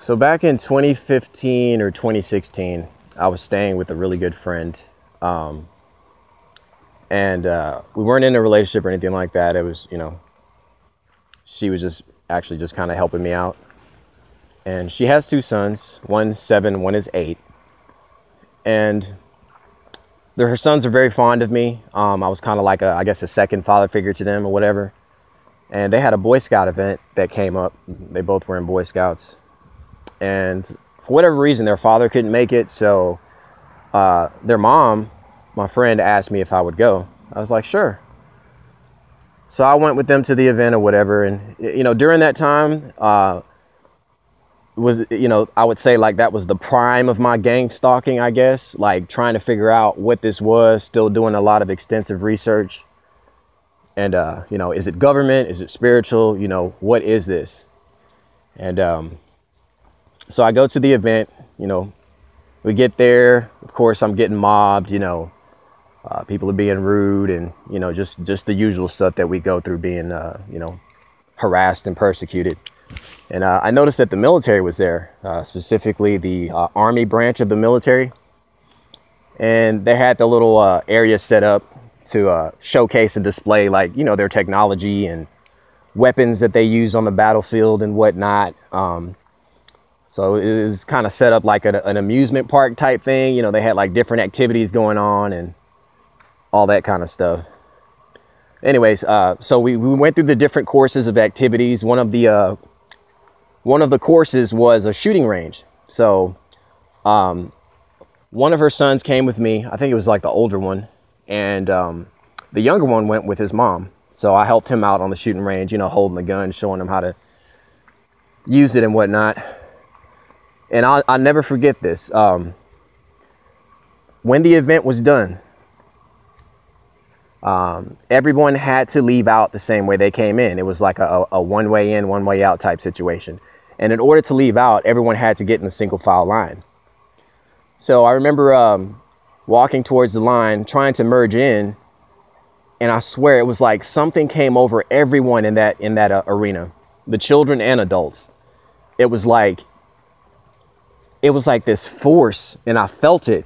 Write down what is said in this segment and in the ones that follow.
So back in 2015 or 2016, I was staying with a really good friend. And we weren't in a relationship or anything like that. It was, she was just actually just kind of helping me out. And she has two sons, one's 7, one is 8. And her sons are very fond of me. I was kind of like I guess a second father figure to them or whatever. And they had a Boy Scout event that came up. They both were in Boy Scouts. And for whatever reason, their father couldn't make it. So their mom, my friend, asked me if I would go. I was like, sure. So I went with them to the event or whatever. And, during that time, I would say like that was the prime of my gang stalking, I guess, like trying to figure out what this was, still doing a lot of extensive research. And, is it government? Is it spiritual? What is this? And so I go to the event, we get there. Of course, I'm getting mobbed, people are being rude and, just the usual stuff that we go through being, harassed and persecuted. And I noticed that the military was there, specifically the Army branch of the military. And they had the little area set up to showcase and display, like, their technology and weapons that they use on the battlefield and whatnot. So it was kind of set up like an amusement park type thing. They had like different activities going on and all that kind of stuff. Anyways, so we went through the different courses of activities. One of the courses was a shooting range. So one of her sons came with me. I think it was like the older one. And the younger one went with his mom. So I helped him out on the shooting range, holding the gun, showing him how to use it and whatnot. And I'll never forget this. When the event was done, everyone had to leave out the same way they came in. It was like a one-way in, one-way out type situation. And in order to leave out, everyone had to get in the single file line. So I remember walking towards the line, trying to merge in. And I swear it was like something came over everyone in that arena, the children and adults. It was like this force, and I felt it,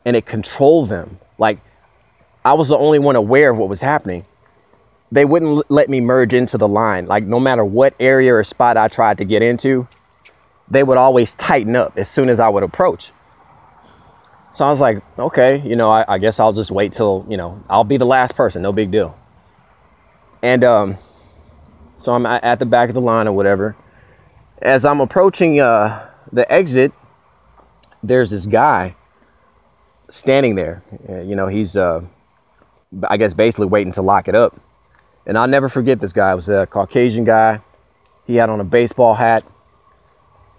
and it controlled them. Like I was the only one aware of what was happening. They wouldn't let me merge into the line. Like no matter what area or spot I tried to get into, they would always tighten up as soon as I would approach. So I was like, okay, I guess I'll just wait till, I'll be the last person, no big deal. And so I'm at the back of the line or whatever. As I'm approaching the exit, there's this guy standing there. He's, I guess, basically waiting to lock it up. And I'll never forget this guy. It was a Caucasian guy. He had on a baseball hat.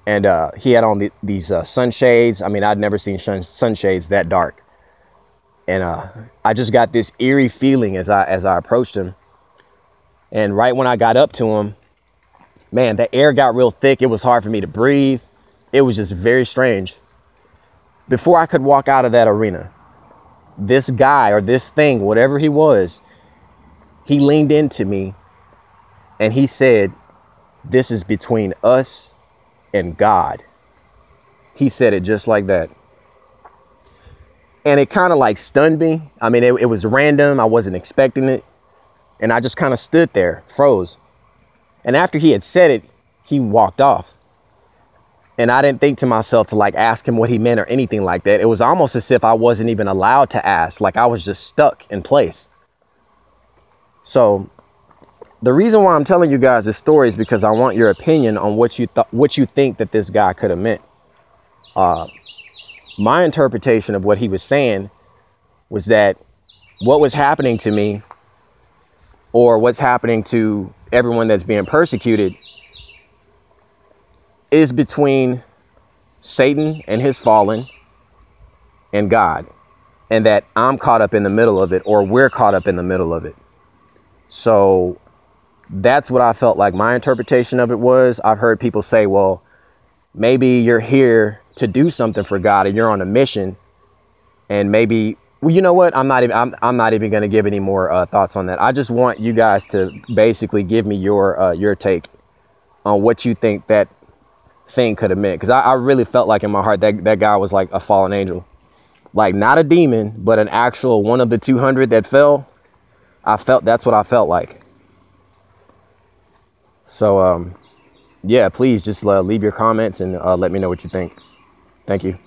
And he had on these sunshades. I mean, I'd never seen sunshades that dark. And I just got this eerie feeling as I approached him. And right when I got up to him, man, the air got real thick. It was hard for me to breathe. It was just very strange. Before I could walk out of that arena, this guy or this thing, whatever he was, he leaned into me and he said, "This is between us and God." He said it just like that. And it kind of like stunned me. I mean, it was random. I wasn't expecting it. And I just kind of stood there, froze. And after he had said it, he walked off. And I didn't think to myself to like ask him what he meant or anything like that. It was almost as if I wasn't even allowed to ask, like I was just stuck in place. So the reason why I'm telling you guys this story is because I want your opinion on what you think that this guy could have meant. My interpretation of what he was saying was that what was happening to me, or what's happening to everyone that's being persecuted, is between Satan and his fallen and God, and that I'm caught up in the middle of it, or we're caught up in the middle of it. So that's what I felt like my interpretation of it was. I've heard people say, well, maybe you're here to do something for God and you're on a mission, and maybe, well, you know what? I'm not even going to give any more thoughts on that. I just want you guys to basically give me your take on what you think that thing could have meant. Because I really felt like in my heart that guy was like a fallen angel. Like not a demon, but an actual one of the 200 that fell. That's what I felt like. So, yeah, please just leave your comments and let me know what you think. Thank you.